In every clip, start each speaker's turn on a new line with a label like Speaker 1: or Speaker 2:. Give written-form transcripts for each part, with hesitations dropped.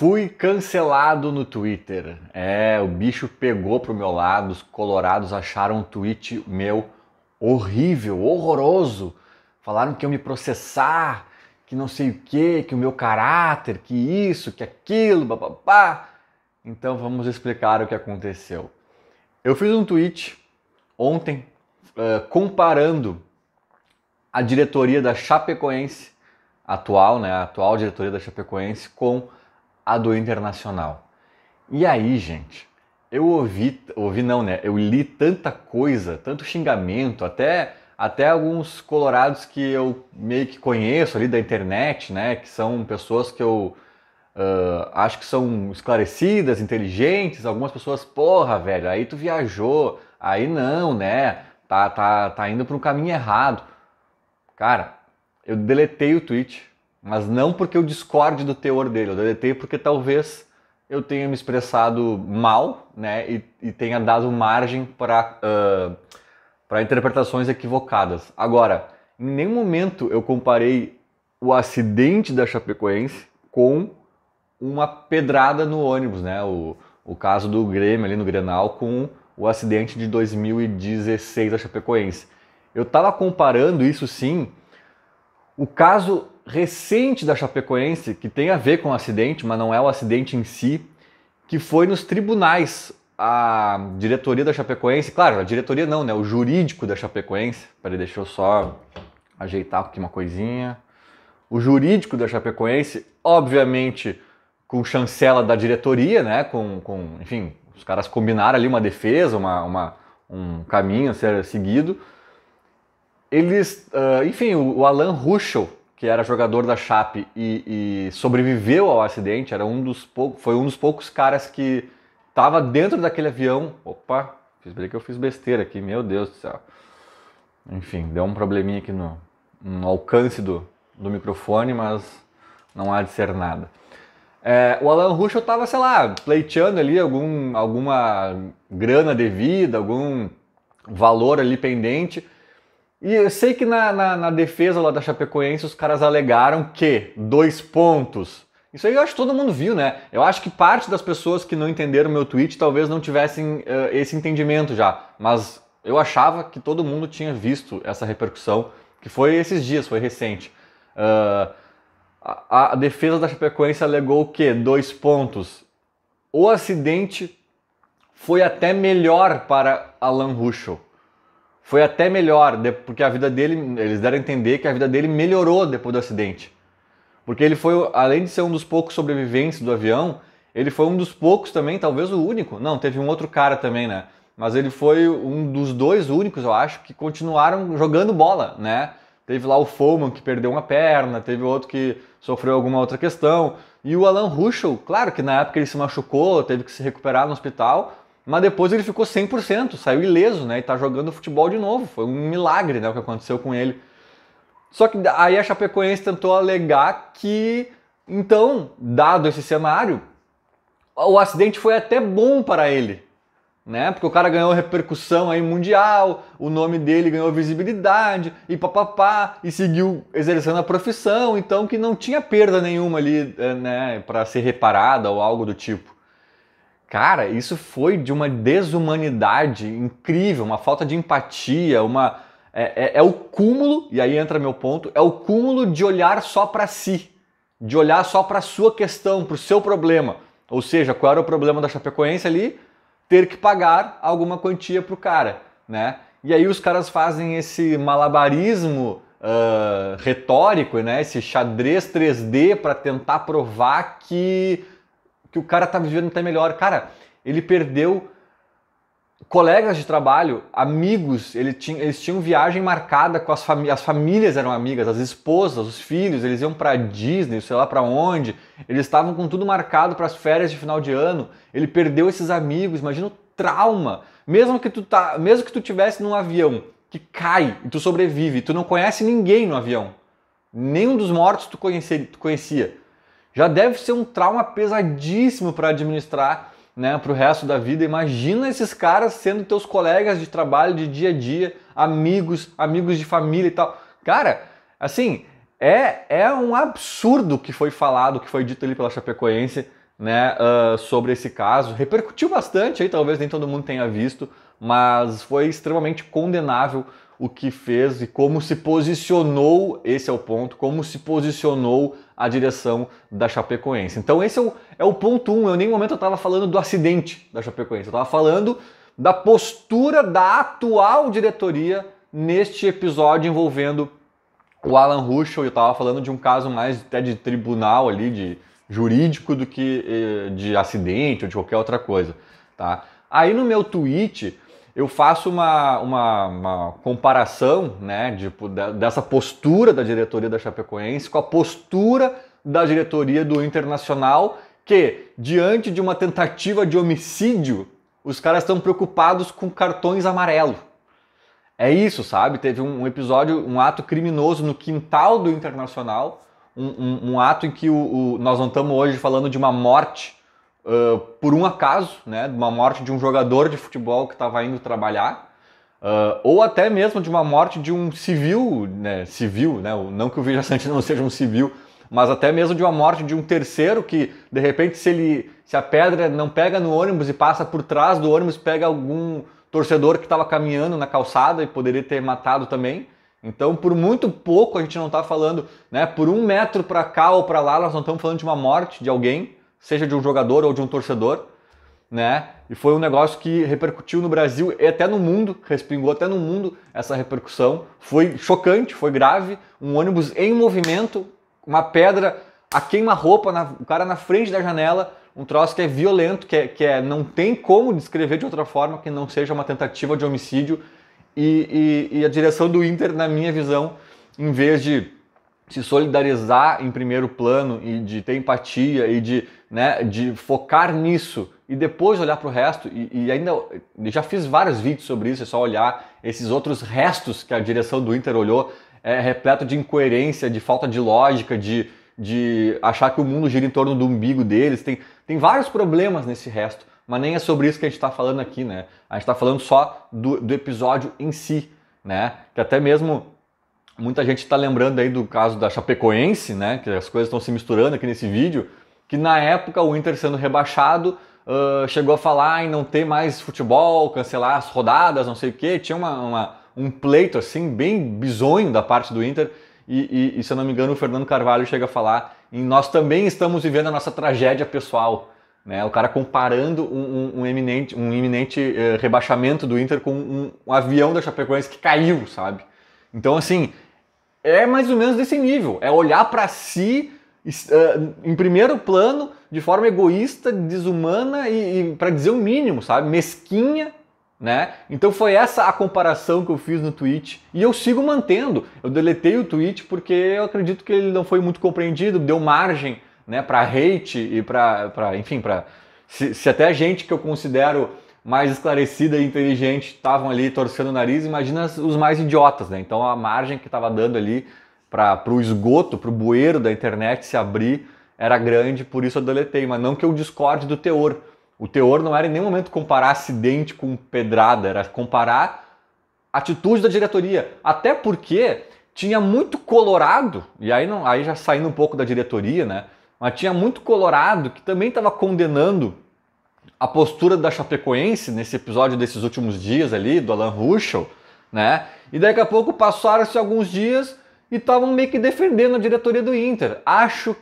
Speaker 1: Fui cancelado no Twitter. O bicho pegou pro meu lado, os colorados acharam um tweet meu horrível, horroroso. Falaram que iam me processar, que não sei o que o meu caráter, que isso, que aquilo, papapá. Então vamos explicar o que aconteceu. Eu fiz um tweet ontem comparando a diretoria da Chapecoense atual, né, a atual diretoria da Chapecoense com a do Internacional. E aí, gente, eu eu li tanta coisa, tanto xingamento, até alguns colorados que eu meio que conheço ali da internet, né, que são pessoas que eu acho que são esclarecidas, inteligentes, algumas pessoas, porra, velho, aí tu viajou, aí não, né, tá indo para um caminho errado. Cara, eu deletei o tweet, mas não porque eu discorde do teor dele, eu deletei porque talvez eu tenha me expressado mal, né, e tenha dado margem para interpretações equivocadas. Agora, em nenhum momento eu comparei o acidente da Chapecoense com uma pedrada no ônibus, né, o caso do Grêmio ali no Grenal com o acidente de 2016 da Chapecoense. Eu estava comparando isso sim, o caso recente da Chapecoense, que tem a ver com o acidente, mas não é o acidente em si, que foi nos tribunais. A diretoria da Chapecoense, claro, a diretoria não, né? O jurídico da Chapecoense, peraí, deixa eu só ajeitar aqui uma coisinha. O jurídico da Chapecoense, obviamente, com chancela da diretoria, né? Enfim, os caras combinaram ali uma defesa, um caminho a ser seguido. Eles, enfim, o Alan Ruschel, que era jogador da Chape e sobreviveu ao acidente, foi um dos poucos caras que estava dentro daquele avião. Opa, que eu fiz besteira aqui, meu Deus do céu. Enfim, deu um probleminha aqui no alcance do microfone, mas não há de ser nada. O Alan Ruschel estava, sei lá, pleiteando ali alguma grana devida, algum valor ali pendente. E eu sei que na defesa lá da Chapecoense os caras alegaram que 2 pontos. Isso aí eu acho que todo mundo viu, né? Eu acho que parte das pessoas que não entenderam meu tweet talvez não tivessem esse entendimento já. Mas eu achava que todo mundo tinha visto essa repercussão, que foi esses dias, foi recente. A defesa da Chapecoense alegou o quê? 2 pontos. O acidente foi até melhor para Alan Ruschel. Foi até melhor, porque a vida dele, eles deram a entender que a vida dele melhorou depois do acidente. Porque ele foi, além de ser um dos poucos sobreviventes do avião, ele foi um dos poucos também, talvez o único. Não, teve um outro cara também, né? Mas ele foi um dos 2 únicos, eu acho, que continuaram jogando bola, né? Teve lá o Foman, que perdeu uma perna, teve outro que sofreu alguma outra questão. E o Alan Ruschel, claro que na época ele se machucou, teve que se recuperar no hospital, mas depois ele ficou 100%, saiu ileso, né? E tá jogando futebol de novo. Foi um milagre, né, o que aconteceu com ele. Só que aí a Chapecoense tentou alegar que, então, dado esse cenário, o acidente foi até bom para ele, né? Porque o cara ganhou repercussão aí mundial, o nome dele ganhou visibilidade e papapá, e seguiu exercendo a profissão, então que não tinha perda nenhuma ali, né, para ser reparada ou algo do tipo. Cara, isso foi de uma desumanidade incrível, uma falta de empatia, é o cúmulo, e aí entra meu ponto, é o cúmulo de olhar só para si, de olhar só para a sua questão, para o seu problema. Ou seja, qual era o problema da Chapecoense ali? Ter que pagar alguma quantia pro cara, né? E aí os caras fazem esse malabarismo retórico, né? Esse xadrez 3D para tentar provar que o cara tá vivendo até melhor. Cara, ele perdeu colegas de trabalho, amigos, eles tinham viagem marcada com as famílias eram amigas, as esposas, os filhos, eles iam pra Disney, sei lá pra onde, eles estavam com tudo marcado para as férias de final de ano, ele perdeu esses amigos, imagina o trauma, mesmo que tu tivesse num avião que cai e tu sobrevive, tu não conhece ninguém no avião, nenhum dos mortos tu conhecia. Já deve ser um trauma pesadíssimo para administrar, né, para o resto da vida. Imagina esses caras sendo teus colegas de trabalho de dia a dia, amigos de família e tal. Cara, assim, é um absurdo o que foi falado, o que foi dito ali pela Chapecoense, né, sobre esse caso. Repercutiu bastante, aí talvez nem todo mundo tenha visto, mas foi extremamente condenável o que fez e como se posicionou, esse é o ponto, como se posicionou a direção da Chapecoense. Então esse é o ponto 1, eu em nenhum momento eu estava falando do acidente da Chapecoense, eu estava falando da postura da atual diretoria neste episódio envolvendo o Alan Ruschel. Eu estava falando de um caso mais até de tribunal ali, de jurídico, do que de acidente ou de qualquer outra coisa, tá? Aí no meu tweet eu faço uma comparação, né, dessa postura da diretoria da Chapecoense com a postura da diretoria do Internacional, que diante de uma tentativa de homicídio, os caras estão preocupados com cartões amarelos. É isso, sabe? Teve um episódio, um ato criminoso no quintal do Internacional, um ato em que nós não estamos hoje falando de uma morte por um acaso, né? De uma morte de um jogador de futebol que estava indo trabalhar, ou até mesmo de uma morte de um civil, né? Não que o Vijaçante não seja um civil, mas até mesmo de uma morte de um terceiro que, de repente, se a pedra não pega no ônibus e passa por trás do ônibus, pega algum torcedor que estava caminhando na calçada e poderia ter matado também. Então, por muito pouco, a gente não está falando, né? Por 1 metro para cá ou para lá, nós não estamos falando de uma morte de alguém, seja de um jogador ou de um torcedor, né? E foi um negócio que repercutiu no Brasil e até no mundo, respingou até no mundo essa repercussão. Foi chocante, foi grave, um ônibus em movimento, uma pedra a queima-roupa, o cara na frente da janela, um troço que é violento, não tem como descrever de outra forma que não seja uma tentativa de homicídio. E a direção do Inter, na minha visão, em vez de se solidarizar em primeiro plano e de ter empatia e de focar nisso e depois olhar para o resto, e ainda já fiz vários vídeos sobre isso, é só olhar esses outros restos que a direção do Inter olhou, é repleto de incoerência, de falta de lógica, de achar que o mundo gira em torno do umbigo deles. Tem vários problemas nesse resto, mas nem é sobre isso que a gente está falando aqui, né? A gente está falando só do episódio em si, né? Que até mesmo muita gente está lembrando aí do caso da Chapecoense, né? Que as coisas estão se misturando aqui nesse vídeo, que na época o Inter sendo rebaixado chegou a falar em não ter mais futebol, cancelar as rodadas, não sei o quê. Tinha um pleito assim bem bizonho da parte do Inter e se eu não me engano o Fernando Carvalho chega a falar em nós também estamos vivendo a nossa tragédia pessoal, né? O cara comparando um iminente rebaixamento do Inter com um avião da Chapecoense que caiu, sabe? Então assim, é mais ou menos desse nível, é olhar para si em primeiro plano, de forma egoísta, desumana e para dizer o mínimo, sabe? Mesquinha, né? Então foi essa a comparação que eu fiz no tweet e eu sigo mantendo. Eu deletei o tweet porque eu acredito que ele não foi muito compreendido, deu margem, né, para hate e enfim, se até gente que eu considero mais esclarecida e inteligente estavam ali torcendo o nariz, imagina os mais idiotas, né? Então a margem que estava dando ali para o esgoto, para o bueiro da internet se abrir era grande, por isso eu deletei, mas não que eu discorde do teor. O teor não era em nenhum momento comparar acidente com pedrada, era comparar a atitude da diretoria. Até porque tinha muito colorado, e aí já saindo um pouco da diretoria, né? Mas tinha muito colorado que também estava condenando a postura da Chapecoense nesse episódio desses últimos dias ali, do Alan Ruschel, né? E daqui a pouco passaram-se alguns dias e estavam meio que defendendo a diretoria do Inter. Acho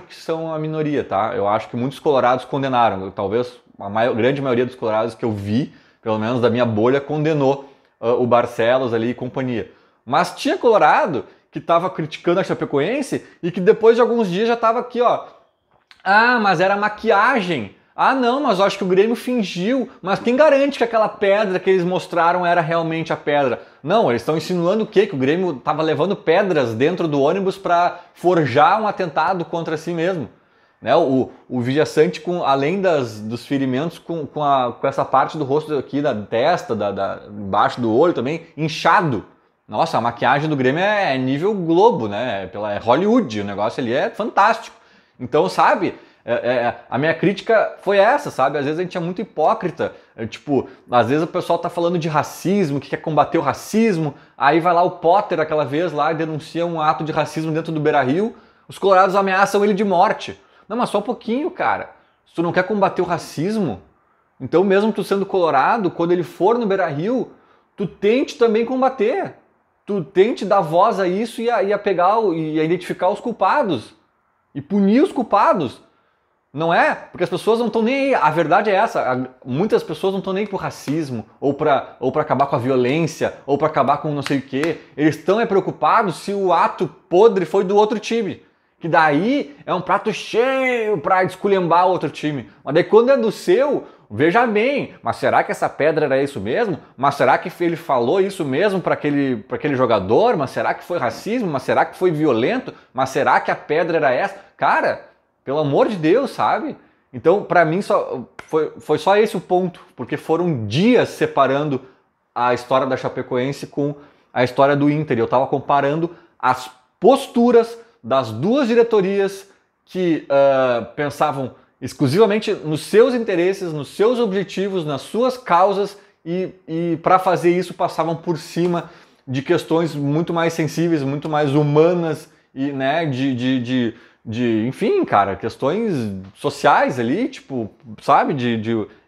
Speaker 1: que são a minoria, tá? Eu acho que muitos colorados condenaram. Talvez a grande maioria dos colorados que eu vi, pelo menos da minha bolha, condenou o Barcelos ali e companhia. Mas tinha colorado que estava criticando a Chapecoense e que depois de alguns dias já estava aqui, ó. Ah, mas era maquiagem. Ah, não, mas eu acho que o Grêmio fingiu. Mas quem garante que aquela pedra que eles mostraram era realmente a pedra? Não, eles estão insinuando o quê? Que o Grêmio estava levando pedras dentro do ônibus para forjar um atentado contra si mesmo. Né? O Vijaçante, além dos ferimentos, com essa parte do rosto aqui, da testa, embaixo do olho também, inchado. Nossa, a maquiagem do Grêmio é nível Globo, né? É Hollywood, o negócio ali é fantástico. Então, sabe... a minha crítica foi essa, sabe? Às vezes a gente é muito hipócrita, tipo, às vezes o pessoal tá falando de racismo, que quer combater o racismo, aí vai lá o Potter aquela vez lá e denuncia um ato de racismo dentro do Beira-Rio, os colorados ameaçam ele de morte. Não, mas só um pouquinho, cara. Se tu não quer combater o racismo, então mesmo tu sendo colorado, quando ele for no Beira-Rio, tu tente também combater. Tu tente dar voz a isso e a pegar e a identificar os culpados. E punir os culpados. Não é? Porque as pessoas não estão nem aí. A verdade é essa. Muitas pessoas não estão nem aí pro racismo, ou para acabar com a violência, ou para acabar com não sei o quê. Eles estão preocupados se o ato podre foi do outro time. Que daí é um prato cheio para desculhambar o outro time. Mas daí quando é do seu, veja bem, mas será que essa pedra era isso mesmo? Mas será que ele falou isso mesmo para aquele jogador? Mas será que foi racismo? Mas será que foi violento? Mas será que a pedra era essa? Cara, pelo amor de Deus, sabe? Então, para mim, foi só esse o ponto, porque foram dias separando a história da Chapecoense com a história do Inter. Eu estava comparando as posturas das duas diretorias que pensavam exclusivamente nos seus interesses, nos seus objetivos, nas suas causas e para fazer isso passavam por cima de questões muito mais sensíveis, muito mais humanas e, né, enfim, cara, questões sociais ali, tipo, sabe,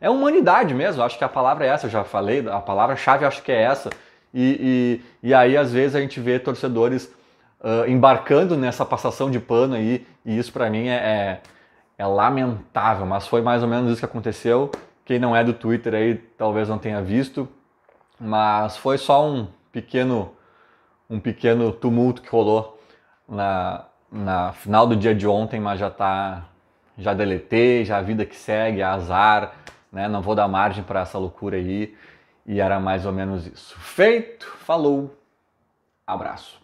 Speaker 1: é humanidade mesmo, acho que a palavra é essa, eu já falei, a palavra-chave acho que é essa, e aí às vezes a gente vê torcedores embarcando nessa passação de pano aí, e isso pra mim é lamentável, mas foi mais ou menos isso que aconteceu. Quem não é do Twitter aí talvez não tenha visto, mas foi só um pequeno tumulto que rolou na final do dia de ontem, mas já deletei, já a vida que segue, azar, né? Não vou dar margem para essa loucura aí, e era mais ou menos isso. Feito, falou, abraço.